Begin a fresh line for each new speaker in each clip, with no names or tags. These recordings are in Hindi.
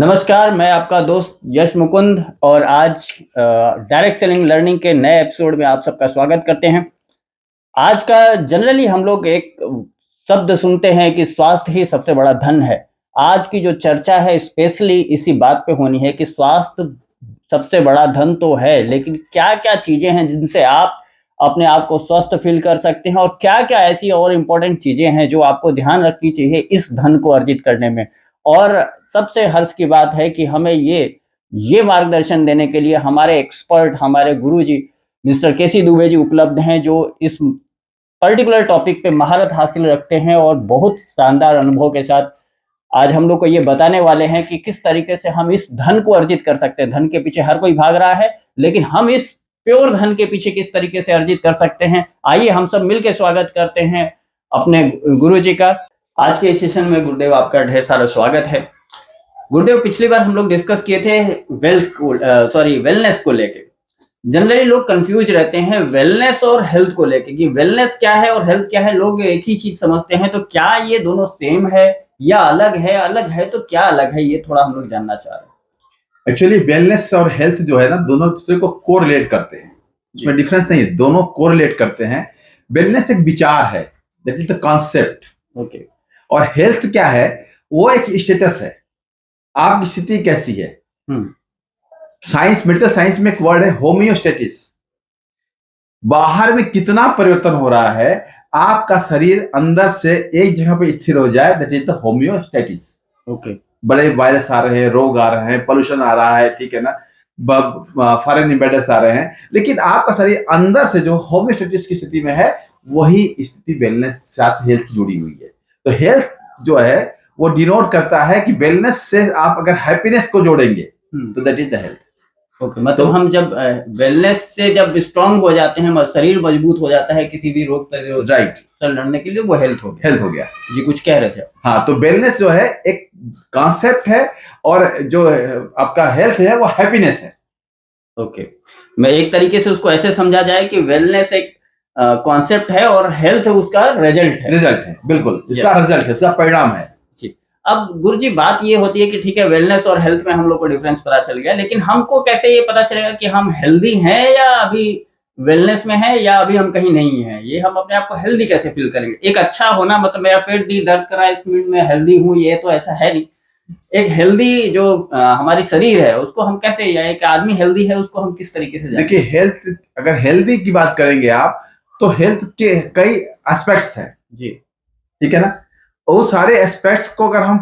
नमस्कार, मैं आपका दोस्त यश मुकुंद और आज डायरेक्ट सेलिंग लर्निंग के नए एपिसोड में आप सबका स्वागत करते हैं। आज का जनरली हम लोग एक शब्द सुनते हैं कि स्वास्थ्य ही सबसे बड़ा धन है। आज की जो चर्चा है स्पेशली इसी बात पे होनी है कि स्वास्थ्य सबसे बड़ा धन तो है, लेकिन क्या-क्या चीज़ें हैं जिनसे आप अपने आप को स्वस्थ फ़ील कर सकते हैं और क्या-क्या ऐसी और इम्पोर्टेंट चीज़ें हैं जो आपको ध्यान रखनी चाहिए इस धन को अर्जित करने में। और सबसे हर्ष की बात है कि हमें ये मार्गदर्शन देने के लिए हमारे एक्सपर्ट, हमारे गुरुजी मिस्टर केसी दुबे जी उपलब्ध हैं, जो इस पर्टिकुलर टॉपिक पे महारत हासिल रखते हैं और बहुत शानदार अनुभव के साथ आज हम लोग को ये बताने वाले हैं कि किस तरीके से हम इस धन को अर्जित कर सकते हैं। धन के पीछे हर कोई भाग रहा है, लेकिन हम इस प्योर धन के पीछे किस तरीके से अर्जित कर सकते हैं। आइए हम सब मिलके स्वागत करते हैं अपने गुरुजी का। आज के इस सेशन में गुरुदेव आपका ढेर सारा स्वागत है। गुरुदेव, पिछली बार हम लोग डिस्कस किए थे वेलनेस को लेके। जनरली लोग कंफ्यूज रहते हैं वेलनेस और हेल्थ को लेके कि वेलनेस क्या है और हेल्थ क्या है। लोग एक ही चीज समझते हैं, तो क्या ये दोनों सेम है या अलग है? अलग है तो क्या अलग है, ये थोड़ा हम लोग जानना चाह रहे हैं।
एक्चुअली वेलनेस और हेल्थ जो है ना, दोनों दूसरे को कोरिलेट करते हैं, उसमें डिफरेंस नहीं है, दोनों कोरिलेट करते हैं। वेलनेस एक विचार है, that is the concept.
Okay.
और हेल्थ क्या है? वो एक स्टेटस है, आपकी स्थिति कैसी है। साइंस, मेडिकल साइंस में एक वर्ड है होमियोस्टेटिस। बाहर में कितना परिवर्तन हो रहा है, आपका शरीर अंदर से एक जगह पे स्थिर हो जाए, दैट इज द होमियोस्टेटिस।
ओके।
बड़े वायरस आ रहे हैं, रोग आ रहे हैं, पोल्यूशन आ रहा है, ठीक है ना, फॉरेन इन्वेडर्स आ रहे हैं, लेकिन आपका शरीर अंदर से जो होमियोस्टेटिस की स्थिति में है, वही स्थिति वेलनेस साथ हेल्थ की जुड़ी हुई है। तो हेल्थ जो है वो डिनोट करता है कि वेलनेस से आप अगर हैप्पीनेस को जोड़ेंगे तो that is the health.
Okay, मतलब तो हम जब वेलनेस से जब स्ट्रांग हो जाते हैं, शरीर मजबूत हो जाता है किसी भी रोग पर
राइट
से लड़ने के लिए, वो हेल्थ हो गया।
हेल्थ हो गया
जी, कुछ कह रहे थे।
हाँ, तो वेलनेस जो है एक कॉन्सेप्ट है और जो आपका हेल्थ है वो हैप्पीनेस है।
ओके, मैं एक तरीके से उसको ऐसे समझा जाए कि वेलनेस एक कॉन्सेप्ट है और हेल्थ उसका रिजल्ट
है, बिल्कुल इसका रिजल्ट है, उसका परिणाम है।
जी। अब गुरुजी, बात ये होती है कि ठीक है, वेलनेस और हेल्थ में हम लोग को डिफरेंस पता चल गया, लेकिन हमको कैसे ये पता चलेगा कि हम हेल्दी हैं या अभी वेलनेस में है या अभी हम कहीं नहीं है? ये हम अपने आप को हेल्दी कैसे फील करेंगे? एक अच्छा होना मतलब मेरा पेट दी दर्द कर रहा है, इस मिनट में हेल्दी हूँ, ये तो ऐसा है नहीं। एक हेल्दी जो हमारी शरीर है उसको हम कैसे, या एक आदमी हेल्दी है उसको हम किस तरीके से जानें?
देखिए, हेल्थ, अगर हेल्दी की बात करेंगे आप, तो हेल्थ के कई एस्पेक्ट्स हैं
जी,
ठीक है ना। वो सारे एस्पेक्ट्स को अगर हम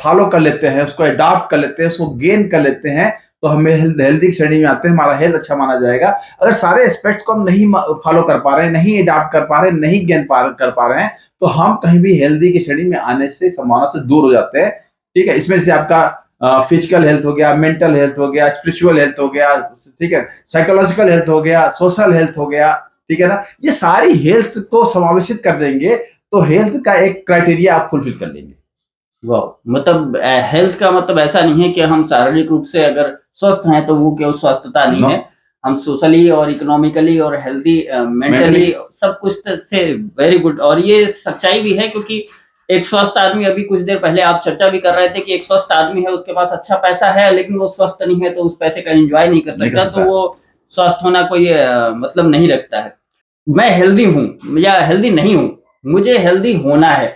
फॉलो कर लेते हैं, उसको अडॉप्ट कर लेते हैं, उसको गेन कर लेते हैं, तो हमें हेल्दी की श्रेणी में आते हैं, हमारा हेल्थ अच्छा माना जाएगा। अगर सारे एस्पेक्ट्स को हम नहीं फॉलो कर पा रहे हैं, नहीं अडॉप्ट कर पा रहे हैं, नहीं गेन कर पा रहे हैं, तो हम कहीं भी हेल्दी की श्रेणी में आने से संभावना से दूर हो जाते हैं। ठीक है, इसमें से आपका फिजिकल हेल्थ हो गया, मेंटल हेल्थ हो गया, स्पिरिचुअल हेल्थ हो गया, ठीक है, साइकोलॉजिकल हेल्थ हो गया, सोशल हेल्थ हो गया, ठीक है ना। ये सारी हेल्थ को समावेशित कर देंगे तो हेल्थ का एक क्राइटेरिया आप फुलफिल कर लेंगे।
वाह! मतलब हेल्थ का मतलब ऐसा नहीं है कि हम शारीरिक रूप से अगर स्वस्थ हैं तो वो केवल स्वस्थता नहीं है। हम सोशली और इकोनॉमिकली और हेल्दी मेंटली सब कुछ से वेरी गुड। और ये सच्चाई भी है, क्योंकि एक स्वस्थ आदमी, अभी कुछ देर पहले आप चर्चा भी कर रहे थे कि एक स्वस्थ आदमी है, उसके पास अच्छा पैसा है, लेकिन वो स्वस्थ नहीं है तो उस पैसे का एन्जॉय नहीं कर सकता, तो वो स्वस्थ होना कोई मतलब नहीं रखता है। मैं हेल्दी हूँ या हेल्दी नहीं हूँ, मुझे हेल्दी होना है,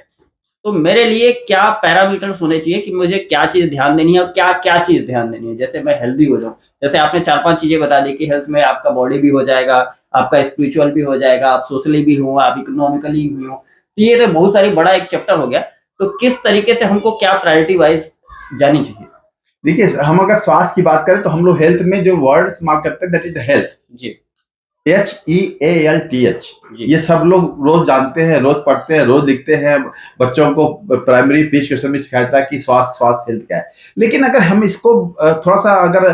तो मेरे लिए क्या पैरामीटर्स होने चाहिए कि मुझे क्या चीज़ ध्यान देनी है और क्या-क्या चीज़ ध्यान देनी है, जैसे मैं हेल्दी हो जाऊँ? जैसे आपने 4-5 चीज़ें बता दी कि हेल्थ में आपका बॉडी भी हो जाएगा, आपका स्पिरिचुअल भी हो जाएगा, आप सोशली भी हो, आप इकोनॉमिकली भी हो। तो ये तो बहुत सारी बड़ा एक चैप्टर हो गया। तो किस तरीके से हमको क्या प्रायोरिटी वाइज़ जानी चाहिए?
देखिए, हम अगर स्वास्थ्य की बात करें तो हम लोग हेल्थ में जो वर्ड इस्तेमाल करते हैं, दैट इज द हेल्थ।
जी।
HEALTH, ये सब लोग रोज जानते हैं, रोज पढ़ते हैं, रोज लिखते हैं। बच्चों को प्राइमरी प्री क्वेश्चन में सिखाया था कि स्वास्थ्य हेल्थ क्या है। लेकिन अगर हम इसको थोड़ा सा अगर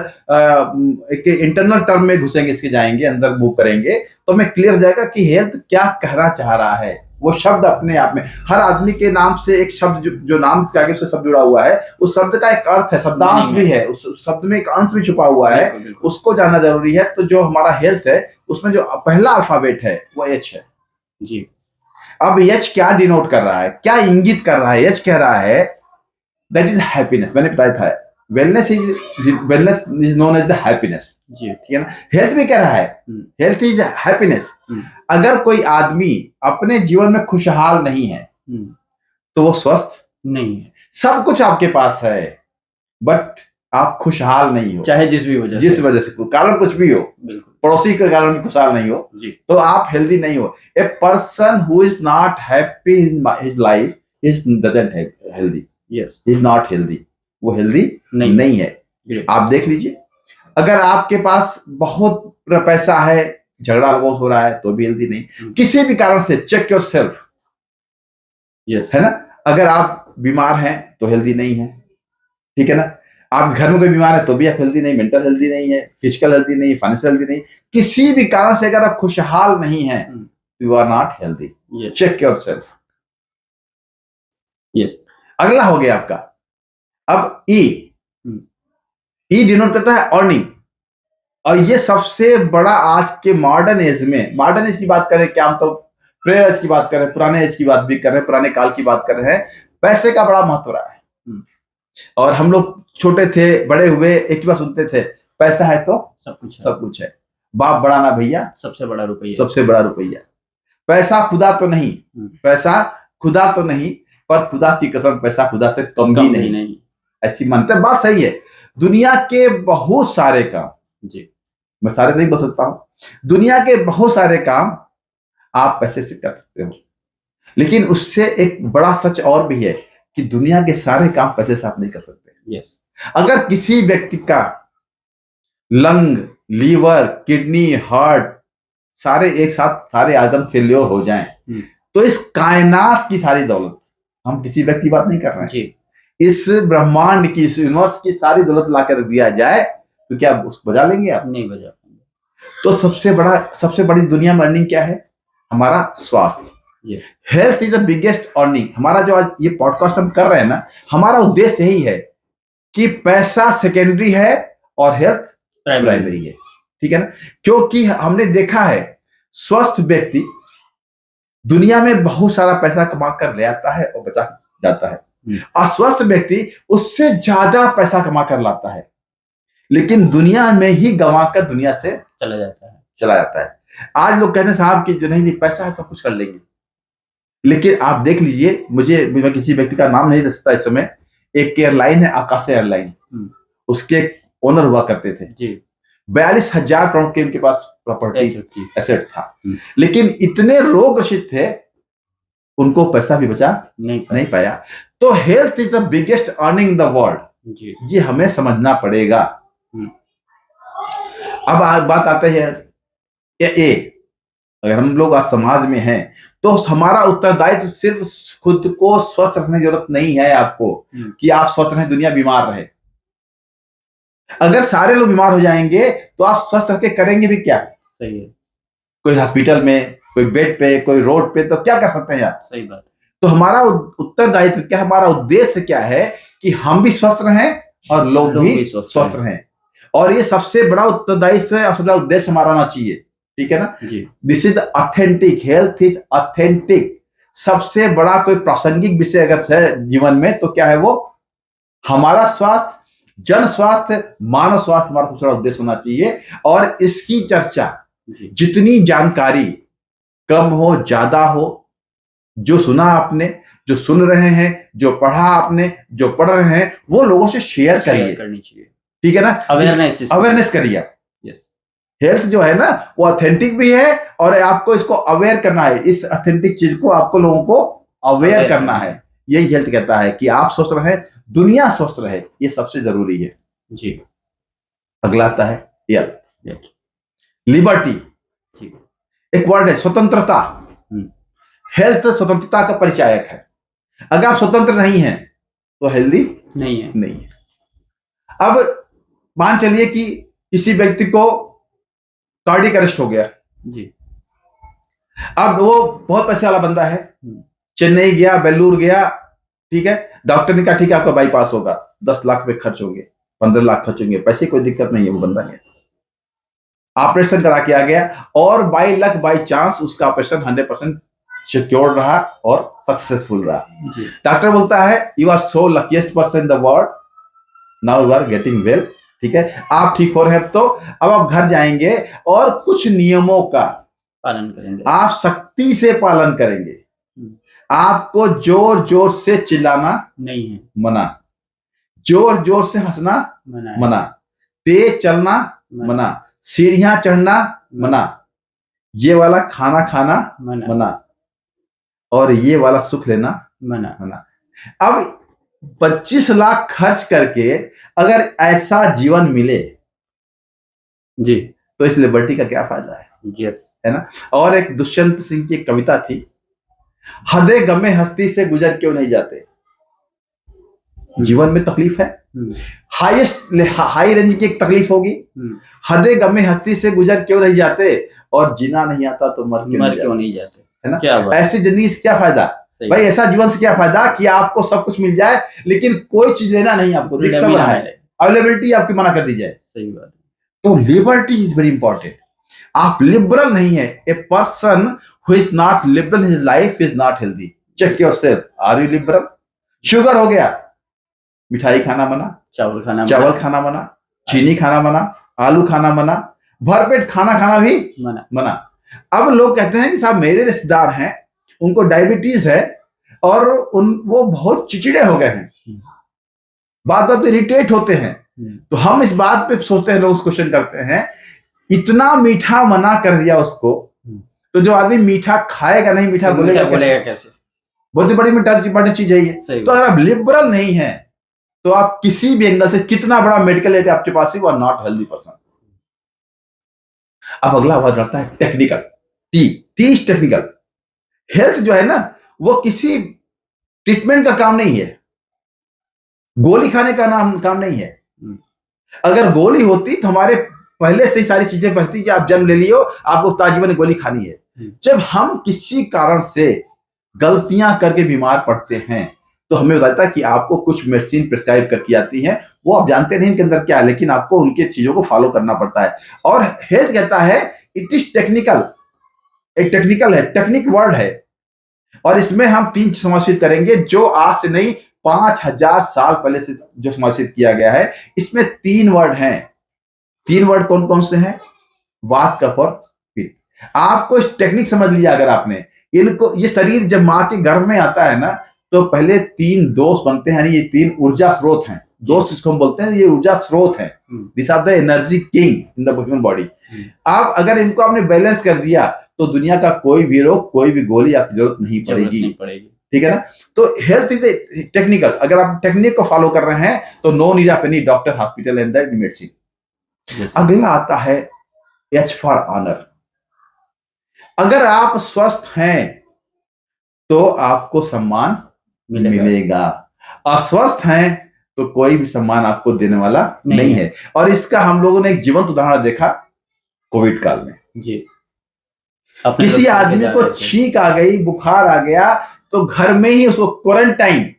एक इंटरनल टर्म में घुसेंगे, इसके जाएंगे अंदर मूव करेंगे, तो हमें क्लियर हो जाएगा कि हेल्थ क्या कहना चाह रहा है। वो शब्द अपने आप में, हर आदमी के नाम से एक शब्द जो नाम के आगे से शब्द जुड़ा हुआ है, उस शब्द का एक अर्थ है, शब्दांश भी है, उस शब्द में एक अंश भी छुपा हुआ है, उसको जानना जरूरी है। तो जो हमारा हेल्थ है उसमें जो पहला अल्फाबेट है वो एच है
जी।
अब एच क्या डिनोट कर रहा है, क्या इंगित कर रहा है? एच कह रहा है दैट इज हैप्पीनेस। मैंने बताया था wellness is known as the happiness.
जी।
ठीक है ना, हेल्थ भी कह रहा है, हेल्थ इज हैप्पीनेस। अगर कोई आदमी अपने जीवन में खुशहाल नहीं है तो वो स्वस्थ
नहीं है।
सब कुछ आपके पास है बट आप खुशहाल नहीं हो,
चाहे जिस
वजह से कारण कुछ भी हो, पड़ोसी के कारण खुशहाल नहीं हो
जी।
तो आप हेल्दी नहीं हो। ए person who is not happy in his life is doesn't healthy,
yes,
is not healthy, वो हेल्दी नहीं है। आप देख लीजिए, अगर आपके पास बहुत पैसा है, झगड़ा बहुत हो रहा है तो भी हेल्दी नहीं, किसी भी कारण से चेक योर सेल्फ, है ना। अगर आप बीमार हैं तो हेल्दी नहीं है, ठीक है ना। आप घर में कोई बीमार है तो भी आप हेल्दी नहीं, मेंटल हेल्दी नहीं है, फिजिकल हेल्दी नहीं, फाइनेंशियल हेल्दी नहीं, किसी भी कारण से अगर आप खुशहाल नहीं है you are not healthy. Check yourself.
Yes.
अगला हो गया आपका अब ई डिनोट करता है अर्निंग, और ये सबसे बड़ा आज के मॉडर्न एज में, मॉडर्न एज की बात करें क्या, हम तो प्रेयर्स की बात कर रहे हैं, पुराने एज की बात भी कर रहे हैं, पुराने काल की बात कर रहे हैं, पैसे का बड़ा महत्व रहा है। और हम लोग छोटे थे बड़े हुए एक ही बात सुनते थे, पैसा है तो सब कुछ है, बाप बड़ा ना भैया सबसे बड़ा रुपया। पैसा खुदा तो नहीं, पैसा खुदा तो नहीं, पर खुदा की कसम पैसा खुदा से कम भी नहीं, ऐसी मानते। बात सही है। दुनिया के बहुत सारे काम जी, मैं सारे नहीं बोल सकता हूं, दुनिया के बहुत सारे काम आप पैसे से कर सकते हो, लेकिन उससे एक बड़ा सच और भी है कि दुनिया के सारे काम पैसे से आप नहीं कर सकते। यस। अगर किसी व्यक्ति का लंग, लीवर, किडनी, हार्ट सारे एक साथ सारे आर्गन फेल्योर हो जाएं तो इस कायनात की सारी दौलत, हम किसी व्यक्ति की बात नहीं कर रहे हैं जी, इस ब्रह्मांड की, इस यूनिवर्स की सारी दौलत ला कर दिया जाए तो क्या उसको बजा लेंगे आप? नहीं बजा पाएंगे। तो सबसे बड़ी दुनिया में अर्निंग क्या है? हमारा स्वास्थ्य। Health is the biggest earning. हमारा जो आज ये पॉडकास्ट हम कर रहे हैं ना, हमारा उद्देश्य यही है कि पैसा सेकेंडरी है और हेल्थ प्राइमरी है, ठीक है ना। क्योंकि हमने देखा है स्वस्थ व्यक्ति दुनिया में बहुत सारा पैसा कमा कर ले आता है और बचा जाता है, अस्वस्थ व्यक्ति उससे ज्यादा पैसा कमा कर लाता है लेकिन दुनिया में ही गंवा कर दुनिया से चला जाता है। आज लोग कहते हैं साहब कि जो नहीं पैसा है तो कुछ कर लेंगे, लेकिन आप देख लीजिए, मैं किसी व्यक्ति का नाम नहीं दे सकता इस समय, एक एयरलाइन है आकाश एयरलाइन, उसके ओनर हुआ करते थे जी, 42,000 करोड़ के उनके पास प्रॉपर्टी एसेट था, लेकिन इतने रोग ग्रसित थे उनको पैसा भी बचा नहीं पाया। तो health is the biggest earning in the world, ये हमें समझना पड़ेगा। अब बात आते हैं अगर हम लोग आज समाज में हैं तो हमारा उत्तरदायित्व सिर्फ खुद को स्वस्थ रखने की जरूरत नहीं है आपको कि आप स्वस्थ रहें दुनिया बीमार रहे। अगर सारे लोग बीमार हो जाएंगे तो आप स्वस्थ रख के करेंगे भी क्या? सही है, कोई हॉस्पिटल में, कोई बेड पे, कोई रोड पे, तो क्या कर सकते हैं आप? सही बात। तो हमारा उत्तरदायित्व क्या, हमारा उद्देश्य क्या है कि हम भी स्वस्थ रहें और लोग भी स्वस्थ रहें, और ये सबसे बड़ा उत्तरदायित्व है और सबसे बड़ा उद्देश्य हमारा होना चाहिए, ठीक है ना। This is authentic, health is authentic. सबसे बड़ा कोई प्रासंगिक विषय अगर है जीवन में तो क्या है वो? हमारा स्वास्थ्य, जन स्वास्थ्य, मानव स्वास्थ्य हमारा सबसे बड़ा उद्देश्य होना चाहिए। और इसकी चर्चा, जितनी जानकारी कम हो ज्यादा हो, जो सुना आपने, जो सुन रहे हैं, जो पढ़ा आपने, जो पढ़ रहे हैं, वो लोगों से शेयर करनी चाहिए, ठीक है ना। अवेयरनेस करिए। हेल्थ जो है ना वो ऑथेंटिक भी है और आपको इसको अवेयर करना है, इस ऑथेंटिक चीज को आपको लोगों को अवेयर करना है। यही हेल्थ कहता है कि आप स्वस्थ रहे, दुनिया स्वस्थ रहे, ये सबसे जरूरी है जी। अगला आता है लिबर्टी, एक वर्ड है स्वतंत्रता। हेल्थ स्वतंत्रता का परिचायक है। अगर आप स्वतंत्र नहीं हैं तो हेल्दी नहीं है। अब मान चलिए कि किसी व्यक्ति को कार्डियक अरेस्ट हो गया जी, अब वो बहुत पैसे वाला बंदा है, चेन्नई गया, बेलूर गया, ठीक है, डॉक्टर ने कहा ठीक है आपका बाईपास होगा, 10 लाख रुपए खर्च होंगे, 15 लाख खर्च होंगे, पैसे कोई दिक्कत नहीं है। वो बंदा गया, ऑपरेशन करा के आ गया और बाई लक बाई चांस उसका ऑपरेशन 100% सिक्योर रहा और सक्सेसफुल रहा। डॉक्टर बोलता है you are so luckiest person in the world, now you are getting well, ठीक है, आप ठीक हो रहे हैं। तो अब आप घर जाएंगे और कुछ नियमों का
पालन करेंगे,
आप सख्ती से पालन करेंगे।
हम्म,
आपको जोर जोर से चिल्लाना
नहीं है,
मना, जोर जोर से हंसना
मना है,
मना, तेज चलना मना, सीढ़ियां चढ़ना मना, ये वाला खाना खाना मना, और ये वाला सुख लेना
मना।
मना। अब 25 लाख खर्च करके अगर ऐसा जीवन मिले
जी,
तो इस लिबर्टी का क्या फायदा है?
यस,
है ना। और एक दुष्यंत सिंह की एक कविता थी, हदे गमे हस्ती से गुजर क्यों नहीं जाते। जीवन में तकलीफ है, हाईएस्ट हाई रेंज की एक तकलीफ होगी, हदे गमे हस्ती से गुजर क्यों नहीं जाते, और जीना नहीं आता तो मर क्यों नहीं जाते, है ना।
क्या बात,
ऐसी जिंदगी से क्या फायदा भाई, ऐसा जीवन से क्या फायदा कि आपको सब कुछ मिल जाए लेकिन कोई चीज लेना नहीं, आपको दिख सब रहा है, अवेलेबिलिटी आपकी मना कर दी जाए।
सही बात।
तो लिबर्टी इज वेरी इंपॉर्टेंट। आप लिबरल नहीं है, a person who is not liberal in his life is not healthy. Check yourself, are you liberal? Sugar हो गया, मिठाई खाना मना, चावल खाना मना, चीनी खाना मना, आलू खाना मना, भरपेट खाना खाना भी मना। अब लोग कहते हैं कि साहब मेरे रिश्तेदार हैं, उनको डायबिटीज है और वो बहुत चिड़चिड़े हो गए हैं, बात बात पे इरिटेट होते हैं। तो हम इस बात पे सोचते हैं, लोग क्वेश्चन करते हैं, इतना मीठा मना कर दिया उसको, तो जो आदमी मीठा खाएगा नहीं, मीठा बोलेगा कैसे? बहुत बड़ी इंपॉर्टेंट चीज है ये। तो अगर आप लिबरल नहीं है तो आप किसी भी एंगल से कितना बड़ा मेडिकल एड आपके पास है, वो आर नॉट हेल्दी पर्सन। अब अगला वर्ड आता है टेक्निकल, तीस टेक्निकल। हेल्थ जो है ना, वो किसी ट्रीटमेंट का काम नहीं है, गोली खाने का काम नहीं है। अगर गोली होती तो हमारे पहले से ही सारी चीजें बढ़ती कि आप जन्म ले लियो, आपको ताजीवन गोली खानी है। जब हम किसी कारण से गलतियां करके बीमार पड़ते हैं तो हमें बताता है कि आपको कुछ मेडिसिन प्रिस्क्राइब करके आती है, वो आप जानते नहीं इनके अंदर क्या है, लेकिन आपको उनके चीजों को फॉलो करना पड़ता है। और हेल्थ कहता है इट इज टेक्निकल, एक टेक्निकल है, टेक्निक वर्ड है, और इसमें हम 3 समावेशित करेंगे जो आज से नहीं 5000 साल पहले से जो समावेशित किया गया है। इसमें 3 वर्ड हैं। 3 वर्ड कौन कौन से हैं? वात, कफ और पित्त। आपको इस टेक्निक समझ लिया अगर आपने इनको, ये शरीर जब मां के गर्भ में आता है ना, तो पहले 3 दोष बनते हैं, ये 3 ऊर्जा स्रोत हैं। दोष इसको हम बोलते हैं, ये ऊर्जा स्रोत है, this are the energy king in the human body. आप अगर इनको आपने बैलेंस कर दिया तो दुनिया का कोई भी रोग, कोई भी गोली आपकी जरूरत नहीं पड़ेगी, ठीक है ना। तो हेल्थ इज टेक्निकल, अगर आप टेक्निक को फॉलो कर रहे हैं तो no need of any doctor, hospital and the medicine. अगला आता है एच फॉर ऑनर। अगर आप स्वस्थ हैं तो आपको सम्मान मिलेगा, अस्वस्थ हैं तो कोई भी सम्मान आपको देने वाला नहीं है। और इसका हम लोगों ने एक जीवंत उदाहरण देखा कोविड काल में जी। किसी आदमी को छींक आ गई, बुखार आ गया, तो घर में ही उसको क्वारंटाइन,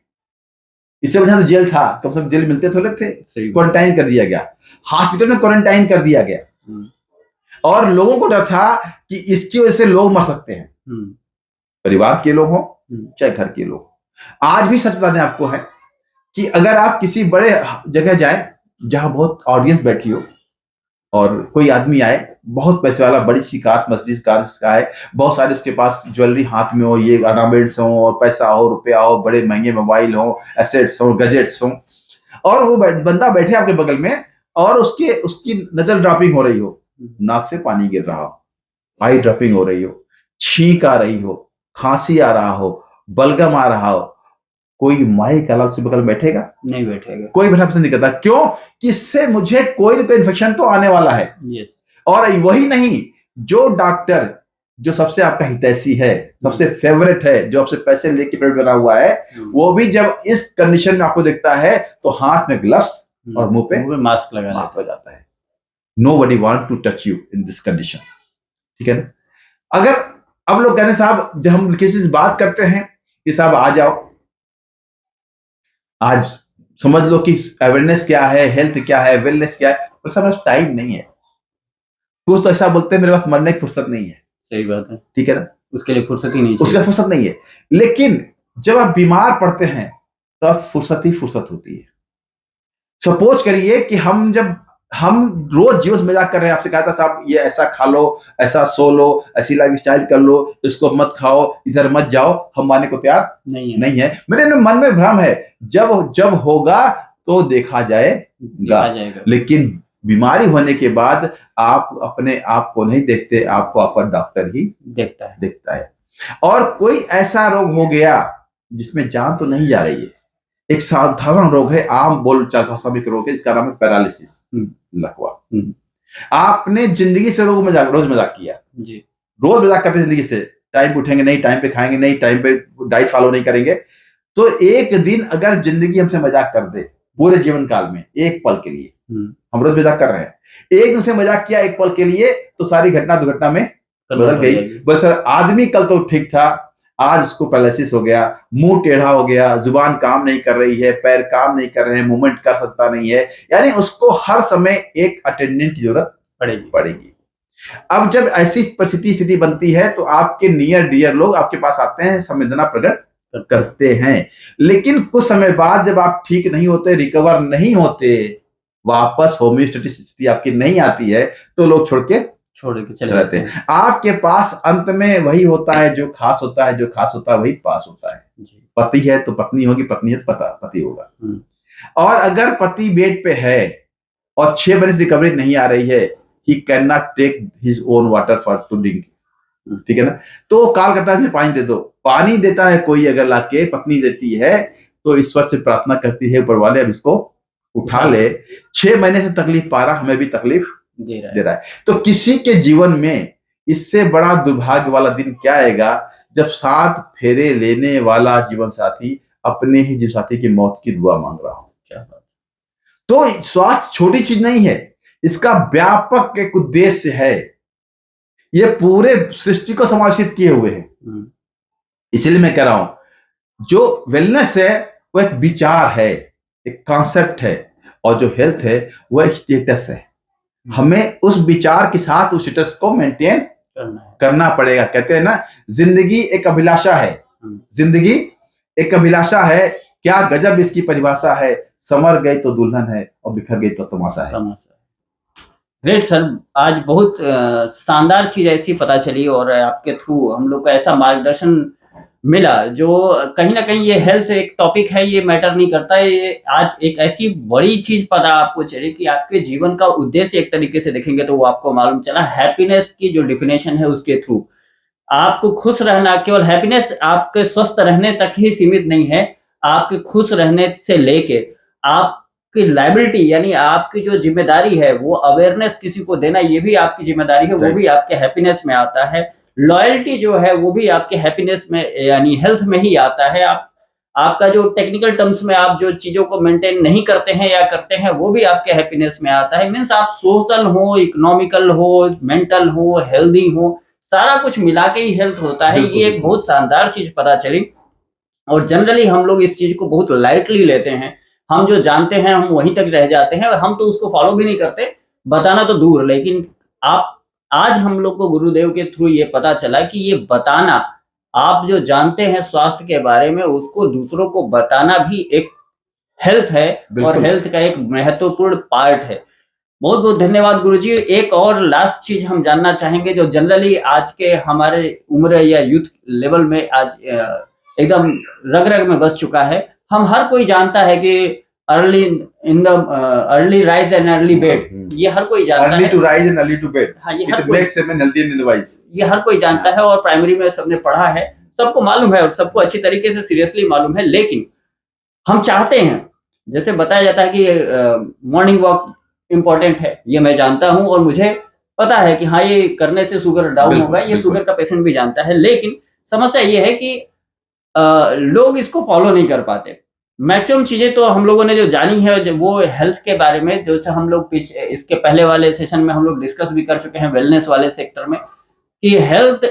इससे बढ़िया तो जेल था, कम से कम जेल मिलते थोड़े थे, क्वारंटाइन कर दिया गया, हॉस्पिटल में क्वारंटाइन कर दिया गया। और लोगों को डर था कि इसकी वजह से लोग मर सकते हैं, परिवार के लोग हो चाहे घर के लोग। आज भी सच बता दें आपको है कि अगर आप किसी बड़े जगह जाए जहां बहुत ऑडियंस बैठी हो और कोई आदमी आए, बहुत पैसे वाला, बड़ी सी कार, मर्सिडीज कार का है, बहुत सारे उसके पास ज्वेलरी हाथ में हो, ये ऑर्नामेंट्स हो, और पैसा हो, रुपया हो, बड़े महंगे मोबाइल हो, एसेट्स हो, गैजेट्स हो, और वो बंदा बैठे आपके बगल में और उसकी नजर ड्रॉपिंग हो रही हो, नाक से पानी गिर रहा हो, आई ड्रॉपिंग हो रही हो, छींक आ रही हो, खांसी आ रहा हो, बलगम आ रहा हो, कोई माई के अलावा बगल बैठेगा? नहीं बैठेगा, कोई बैठना पसंद नहीं करता। क्यों? कि इससे मुझे कोई ना कोई इन्फेक्शन तो आने वाला है। yes. और वही नहीं, जो डॉक्टर जो सबसे आपका हितैषी है, सबसे फेवरेट है, जो आपसे पैसे लेके पेट बना हुआ है, वो भी जब इस कंडीशन में आपको देखता है तो हाथ में ग्लव्स और मुंह पे मास्क लगा जाता है। Nobody want to touch you in this condition, ठीक है ना। अगर अब लोग कहने साहब, जब हम किसी से बात करते हैं कि साहब आ जाओ, आज समझ लो कि अवेयरनेस क्या है, हेल्थ क्या है, वेलनेस क्या है, और सब टाइम नहीं है। कुछ तो ऐसा बोलते हैं मेरे पास मरने की फुर्सत नहीं है, सही बात है, ठीक है ना, उसके लिए फुर्सत ही नहीं, उसके लिए फुर्सत नहीं है। लेकिन जब आप बीमार पड़ते हैं तो फुर्सत ही फुर्सत होती है। सपोज करिए कि हम रोज जीवन से मजाक कर रहे हैं, आपसे कहा था साहब ये ऐसा खा लो, ऐसा सो लो, ऐसी लाइफ स्टाइल कर लो, इसको मत खाओ, इधर मत जाओ, हम मानने को तैयार नहीं है। मेरे मन में भ्रम है, जब जब होगा तो देखा जाएगा। लेकिन बीमारी होने के बाद आप अपने आप को नहीं देखते, आपको आपका डॉक्टर ही देखता है। और कोई ऐसा रोग हो गया जिसमें जान तो नहीं जा रही है, एक साधारण रोग है, आम बोलचाल भाषा में रोग है, जिसका नाम है पैरालिसिस, लकवा। आपने जिंदगी से रोज मजाक किया जी, रोज मजाक करते जिंदगी से, टाइम पे उठेंगे नहीं, टाइम पे खाएंगे नहीं, टाइम पे डाइट फॉलो नहीं करेंगे, तो एक दिन अगर जिंदगी हमसे मजाक कर दे, पूरे जीवन काल में एक पल के लिए, हम रोज मजाक कर रहे हैं, एक दूसरे मजाक किया एक पल के लिए, तो सारी घटना दुर्घटना में बदल गई। बस सर, आदमी कल तो ठीक था, आज उसको पैरालिसिस हो गया, मुंह टेढ़ा हो गया, जुबान काम नहीं कर रही है, पैर काम नहीं कर रहे हैं, मूवमेंट कर सकता नहीं है, यानी उसको हर समय एक अटेंडेंट की जरूरत पड़ेगी। अब जब ऐसी स्थिति बनती है तो आपके नियर डियर लोग आपके पास आते हैं, संवेदना प्रकट करते हैं, लेकिन कुछ समय बाद जब आप ठीक नहीं होते, रिकवर नहीं होते, वापस होम्योस्टेटिक स्थिति आपकी नहीं आती है, तो लोग छोड़ के चले जाते हैं। आपके पास अंत में वही होता है जो खास होता है, जो खास होता है वही पास होता है। पति है तो पत्नी होगी, पत्नी है तो पति होगा। और अगर पति बेड पे है और 6 महीने से रिकवरी नहीं आ रही है, he can not take his own water for to drink, ठीक है ना, तो कॉल करता है पानी दे दो, पानी देता है कोई अगर लाके, पत्नी देती है, तो ईश्वर से प्रार्थना करती है, ऊपर वाले अब इसको उठा ले, 6 महीने से तकलीफ पा रहा, हमें भी तकलीफ दे रहा है। तो किसी के जीवन में इससे बड़ा दुर्भाग्य वाला दिन क्या आएगा, जब 7 फेरे लेने वाला जीवन साथी अपने ही जीवन साथी की मौत की दुआ मांग रहा हो। तो स्वास्थ्य छोटी चीज नहीं है, इसका व्यापक एक उद्देश्य है, ये पूरे सृष्टि को समावेशित किए हुए हैं। इसलिए मैं कह रहा हूं, जो वेलनेस है वो एक विचार है, एक कॉन्सेप्ट है, और जो हेल्थ है वो एक स्टेटस है। हमें उस विचार के साथ उस स्टेटस को मेंटेन करना पड़ेगा। कहते हैं ना, जिंदगी एक अभिलाषा है, जिंदगी एक अभिलाषा है, क्या गजब इसकी परिभाषा है, समर गई तो दुल्हन है और बिखर गई तो तमाशा है।
ग्रेट सर, आज बहुत शानदार चीज ऐसी पता चली और आपके थ्रू हम लोग को ऐसा मार्गदर्शन मिला, जो कहीं ना कहीं ये हेल्थ एक टॉपिक है, ये मैटर नहीं करता है, ये आज एक ऐसी बड़ी चीज पता आपको चली कि आपके जीवन का उद्देश्य एक तरीके से देखेंगे तो वो आपको मालूम चला। हैप्पीनेस की जो डिफिनेशन है उसके थ्रू आपको खुश रहना, केवल हैप्पीनेस आपके स्वस्थ रहने तक ही सीमित नहीं है, आपके खुश रहने से लेके आपकी लायबिलिटी यानी आपकी जो जिम्मेदारी है वो अवेयरनेस किसी को देना, ये भी आपकी जिम्मेदारी है, वो भी आपके हैप्पीनेस में आता है। लॉयल्टी जो है वो भी आपके हैप्पीनेस में यानी हेल्थ में ही आता है। आपका जो टेक्निकल टर्म्स में आप जो चीजों को मेंटेन नहीं करते हैं या करते हैं वो भी आपके हैप्पीनेस में आता है। मीन्स आप सोशल हो, इकोनॉमिकल हो, मेंटल हो, हेल्दी हो, सारा कुछ मिला के ही हेल्थ होता है। ये एक बहुत शानदार चीज पता चली और जनरली हम लोग इस चीज को बहुत लाइटली लेते हैं, हम जो जानते हैं हम वहीं तक रह जाते हैं, हम तो उसको फॉलो भी नहीं करते, बताना तो दूर। लेकिन आज हम लोग को गुरुदेव के थ्रू ये पता चला कि ये बताना, आप जो जानते हैं स्वास्थ्य के बारे में उसको दूसरों को बताना भी एक हेल्थ है और हेल्थ का एक महत्वपूर्ण पार्ट है। बहुत बहुत धन्यवाद गुरुजी। एक और लास्ट चीज हम जानना चाहेंगे जो जनरली आज के हमारे उम्र या यूथ लेवल में आज एकदम रग रग में बस चुका है, हम हर कोई जानता है कि early rise and early bed, ये हर कोई जानता है।
Early to rise and early to bed,
हाँ, ये हर कोई
ये
हर कोई जानता है और प्राइमरी में सबने पढ़ा है, सबको मालूम है और सबको अच्छी तरीके से सीरियसली मालूम है। लेकिन हम चाहते हैं, जैसे बताया जाता है कि मॉर्निंग वॉक इम्पोर्टेंट है, ये मैं जानता हूँ और मुझे पता है कि हाँ ये करने से शुगर डाउन होगा, ये शुगर का पेशेंट भी जानता है। लेकिन समस्या ये है कि लोग इसको फॉलो नहीं कर पाते। मैक्सिमम चीजें तो हम लोगों ने जो जानी है वो हेल्थ के बारे में, जैसे हम लोग इसके पहले वाले सेशन में हम लोग डिस्कस भी कर चुके हैं वेलनेस वाले सेक्टर में, कि हेल्थ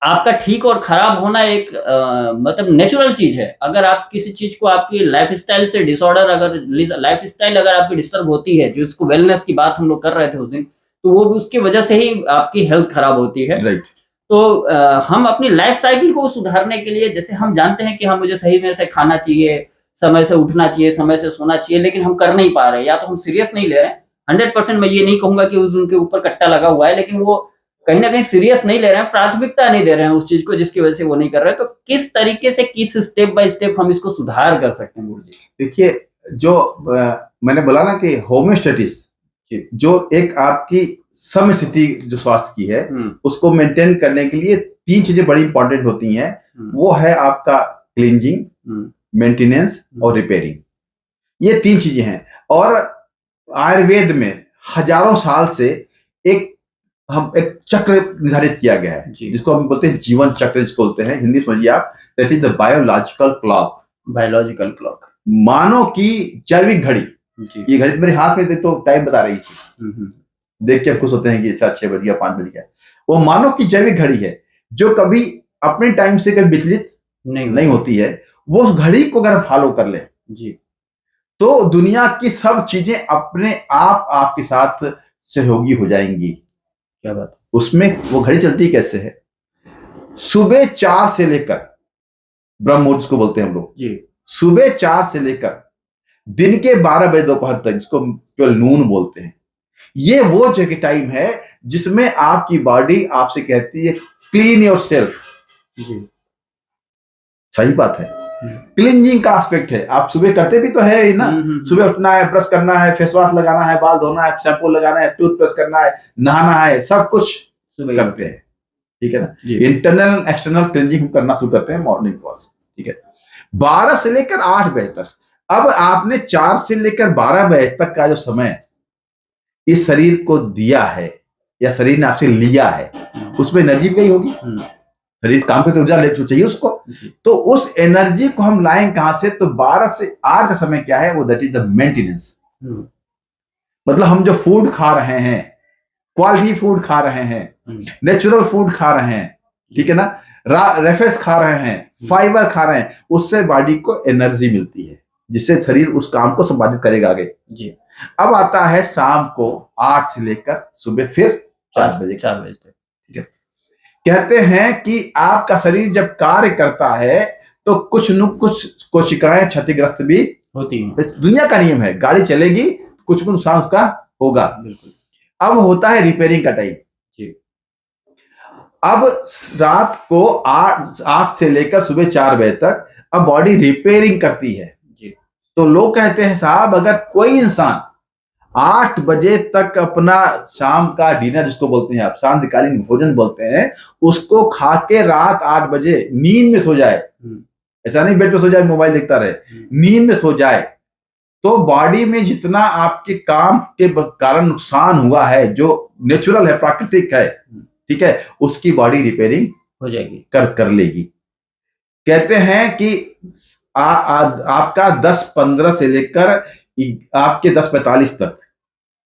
आपका ठीक और खराब होना एक मतलब नेचुरल चीज है। अगर आप किसी चीज को आपकी लाइफस्टाइल से डिसऑर्डर, अगर लाइफस्टाइल अगर आपकी डिस्टर्ब होती है, जो इसको वेलनेस की बात हम लोग कर रहे थे उस दिन, तो वो उसकी वजह से ही आपकी हेल्थ खराब होती है।
राइट।
तो हम अपनी लाइफ साइकिल को सुधारने के लिए, जैसे हम जानते हैं कि हम मुझे सही में से खाना चाहिए, समय से उठना चाहिए, समय से सोना चाहिए, लेकिन हम कर नहीं पा रहे हैं, या तो हम सीरियस नहीं ले रहे हैं। 100% मैं ये नहीं कहूंगा कि उनके ऊपर कट्टा लगा हुआ है, लेकिन वो कहीं ना कहीं सीरियस नहीं ले रहे हैं, प्राथमिकता नहीं दे रहे हैं उस चीज को, जिसकी वजह से वो नहीं कर रहे हैं। तो किस तरीके से, किस स्टेप बाय स्टेप हम इसको सुधार कर सकते हैं गुरु जी?
देखिए, जो मैंने बोला ना कि होम्योस्टेटिस, जो एक आपकी समस्थिति जो स्वास्थ्य की है, उसको मेंटेन करने के लिए 3 चीजें बड़ी इंपॉर्टेंट होती हैं। वो है आपका क्लींजिंग, मेंटेनेंस और रिपेयरिंग। ये 3 चीजें हैं। और आयुर्वेद में हजारों साल से एक चक्र निर्धारित किया गया है, जिसको हम बोलते हैं जीवन चक्र, जिसको बोलते हैं, हिंदी समझिए आप, that is the biological clock.
Biological clock,
मानव की जैविक घड़ी। ये घड़ी मेरे हाथ में तो टाइम बता रही थी, देख के हम खुश होते हैं कि अच्छा 6 बज गया, 5 बज गया। वो मानव की जैविक घड़ी है, जो कभी अपने टाइम से कभी विचलित नहीं होती है। वो उस घड़ी को अगर फॉलो कर ले जी, तो दुनिया की सब चीजें अपने आप आपके साथ सहयोगी हो जाएंगी।
क्या बात।
उसमें वो घड़ी चलती कैसे है? सुबह 4 से लेकर, ब्रह्म मुहूर्त को बोलते हैं हम लोग जी, सुबह 4 से लेकर दिन के 12 बजे दोपहर तक, जिसको केवल नून बोलते हैं, ये वो जगह टाइम है जिसमें आपकी बॉडी आपसे कहती है क्लीन योर सेल्फ जी। सही बात है, क्लींजिंग का एस्पेक्ट है। आप सुबह करते भी तो है ही ना, सुबह उठना है, ब्रश करना है, फेस वॉश लगाना है, बाल धोना है, शैम्पू लगाना है, टूथब्रश करना है, नहाना है, सब कुछ करते हैं, ठीक है ना। इंटरनल एक्सटर्नल क्लींजिंग करना शुरू करते हैं मॉर्निंग वॉक, ठीक है, 12 से लेकर 8 बजे तक। अब आपने 4 से लेकर 12 बजे तक का जो समय इस शरीर को दिया है, या शरीर ने आपसे लिया है, उसमें एनर्जी भी गई होगी। शरीर काम करते ऊर्जा ले चाहिए उसको, तो उस एनर्जी को हम लाएं कहां से? तो 12 से 8 का समय क्या है? वो दैट इज द मेंटेनेंस। मतलब हम जो फूड खा रहे हैं, क्वालिटी फूड खा रहे हैं, नेचुरल फूड खा रहे हैं, ठीक है ना, रेफेस खा रहे हैं, फाइबर खा रहे हैं, उससे बॉडी को एनर्जी मिलती है, जिससे शरीर उस काम को संपादित करेगा आगे जी। अब आता है शाम को 8 से लेकर सुबह फिर 4 बजे तक, ठीक है। कहते हैं कि आपका शरीर जब कार्य करता है तो कुछ न कुछ कोशिकाएं क्षतिग्रस्त भी होती हैं। दुनिया का नियम है, गाड़ी चलेगी, कुछ नुकसान उसका होगा। अब होता है रिपेयरिंग का टाइम। अब रात को 8 से लेकर सुबह 4 बजे तक अब बॉडी रिपेयरिंग करती है जी। तो लोग कहते हैं साहब, अगर कोई इंसान 8 बजे तक अपना शाम का डिनर, जिसको बोलते हैं आप सांध्यकालीन भोजन बोलते हैं, उसको खा के रात 8 बजे नींद में सो जाए, ऐसा नहीं बेड पे सो जाए मोबाइल देखता रहे, नींद में सो जाए, तो बॉडी में जितना आपके काम के कारण नुकसान हुआ है, जो नेचुरल है, प्राकृतिक है, ठीक है, उसकी बॉडी रिपेयरिंग हो जाएगी, कर लेगी। कहते हैं कि आपका 10:15 से लेकर आपके 10:45 तक,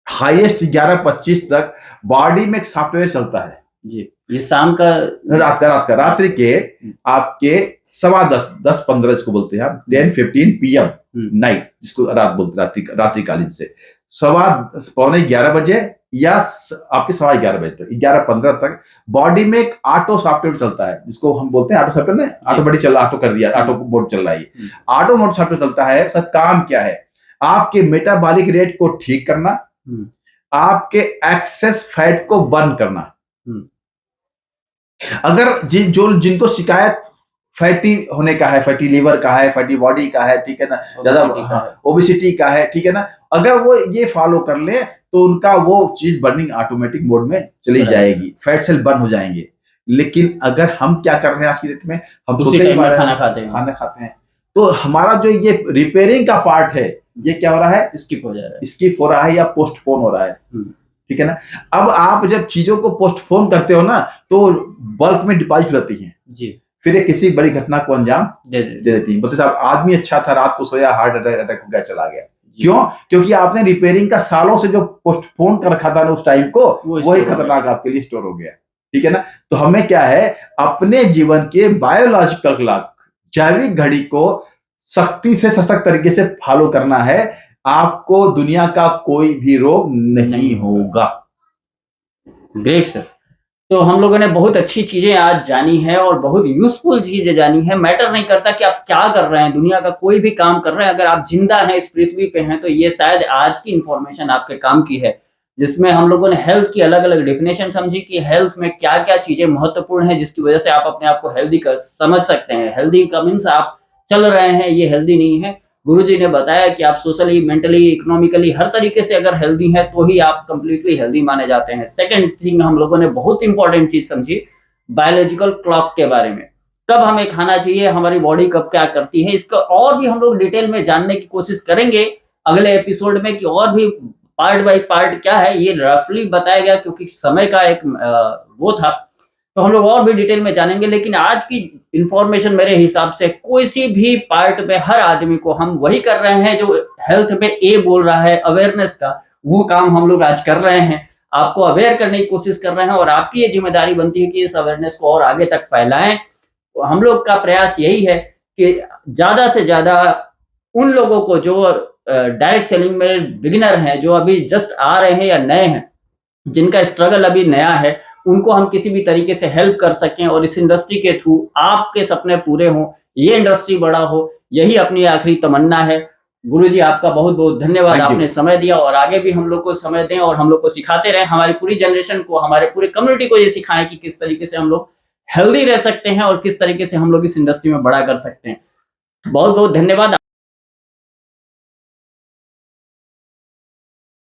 हाईएस्ट 11:25 तक बॉडी में एक सॉफ्टवेयर चलता है जी। ये शाम का, रात का, रात्रि के आपके 10:15, 10:15 जिसको बोलते हैं आप, 10:15 PM नाइट, जिसको रात बोलते हैं, रात्रिकालीन से 11:15 बजे या आपके 11:15 बजे तक, 11:15 तक बॉडी में एक ऑटो सॉफ्टवेयर चलता है, जिसको हम बोलते हैं ऑटो सॉफ्टवेयर ने, ऑटो बड़ी चल, ऑटो कर दिया, ऑटो मोड चल रहा है। ऑटो मोड सॉफ्टवेयर चलता है, उसका काम क्या है? आपके मेटाबॉलिक रेट को ठीक करना, आपके एक्सेस फैट को बर्न करना। अगर जिनको शिकायत फैटी होने का है, फैटी लीवर का है, फैटी बॉडी का है, ठीक है ना, ज्यादा ओबेसिटी का है, ठीक है ना, अगर वो ये फॉलो कर ले तो उनका वो चीज बर्निंग ऑटोमेटिक मोड में चली जाएगी, फैट सेल बर्न हो जाएंगे। लेकिन अगर हम क्या कर रहे हैं आज की डेट में, हम सोते ही खाना खाते हैं, तो हमारा जो ये रिपेयरिंग का पार्ट है, ये क्या हो रहा है? स्किप हो रहा है या पोस्टपोन हो रहा है, ठीक है ना। अब आप जब चीजों को पोस्टपोन करते हो ना, तो बल्क में डिपॉजिट रहती हैं जी, फिर ये किसी बड़ी घटना को अंजाम दे देती है। बोलते साहब, आदमी अच्छा था, रात को सोया, हार्ट अटैक हो गया, चला गया। क्यों? क्योंकि आपने रिपेयरिंग का सालों से जो पोस्टपोन कर रखा था ना उस टाइम को, वही खतरनाक आपके लिए स्टोर हो गया, ठीक है ना। तो हमें क्या है, अपने जीवन के बायोलॉजिकल क्लॉक, जैविक घड़ी को सख्ती से, सशक्त तरीके से फॉलो करना है। आपको दुनिया का कोई भी रोग नहीं होगा। Great sir.
तो हम लोगों ने बहुत अच्छी चीजें आज जानी है और बहुत यूजफुल चीजें जानी है। मैटर नहीं करता कि आप क्या कर रहे हैं, दुनिया का कोई भी काम कर रहे हैं, अगर आप जिंदा हैं, इस पृथ्वी पे हैं, तो ये शायद आज की इंफॉर्मेशन आपके काम की है, जिसमें हम लोगों ने हेल्थ की अलग अलग डेफिनेशन समझी कि हेल्थ में क्या क्या चीजें महत्वपूर्ण है, जिसकी वजह से आप अपने आप को हेल्दी कर समझ सकते हैं। हेल्दी का मीन्स आप चल रहे हैं, ये हेल्दी नहीं है। गुरुजी ने बताया कि आप सोशली, मेंटली, इकोनॉमिकली हर तरीके से अगर हेल्दी हैं तो ही आप कंप्लीटली हेल्दी माने जाते हैं। सेकंड थिंग हम लोगों ने बहुत इंपॉर्टेंट चीज समझी बायोलॉजिकल क्लॉक के बारे में, कब हमें खाना चाहिए, हमारी बॉडी कब क्या करती है, इसका और भी हम लोग डिटेल में जानने की कोशिश करेंगे अगले एपिसोड में कि और भी पार्ट बाय पार्ट क्या है। ये रफली बताया गया क्योंकि समय का एक वो था, तो हम लोग और भी डिटेल में जानेंगे। लेकिन आज की इंफॉर्मेशन मेरे हिसाब से कोई सी भी पार्ट में हर आदमी को हम वही कर रहे हैं जो हेल्थ में ए बोल रहा है, अवेयरनेस का, वो काम हम लोग आज कर रहे हैं। आपको अवेयर करने की कोशिश कर रहे हैं और आपकी ये जिम्मेदारी बनती है कि इस अवेयरनेस को और आगे तक फैलाएं। तो हम लोग का प्रयास यही है कि ज्यादा से ज्यादा उन लोगों को जो डायरेक्ट सेलिंग में बिगिनर हैं, जो अभी जस्ट आ रहे हैं या नए हैं, जिनका स्ट्रगल अभी नया है, उनको हम किसी भी तरीके से हेल्प कर सकें और इस इंडस्ट्री के थ्रू आपके सपने पूरे हों, ये इंडस्ट्री बड़ा हो, यही अपनी आखिरी तमन्ना है। गुरुजी आपका बहुत बहुत धन्यवाद,
थैंक यू।
आपने समय दिया और आगे भी हम लोग को समय दें और हम लोग को सिखाते रहें, हमारी पूरी जनरेशन को, हमारे पूरे कम्युनिटी को ये सिखाएं कि किस तरीके से हम लोग हेल्दी रह सकते हैं और किस तरीके से हम लोग इस इंडस्ट्री में बड़ा कर सकते हैं। बहुत बहुत धन्यवाद।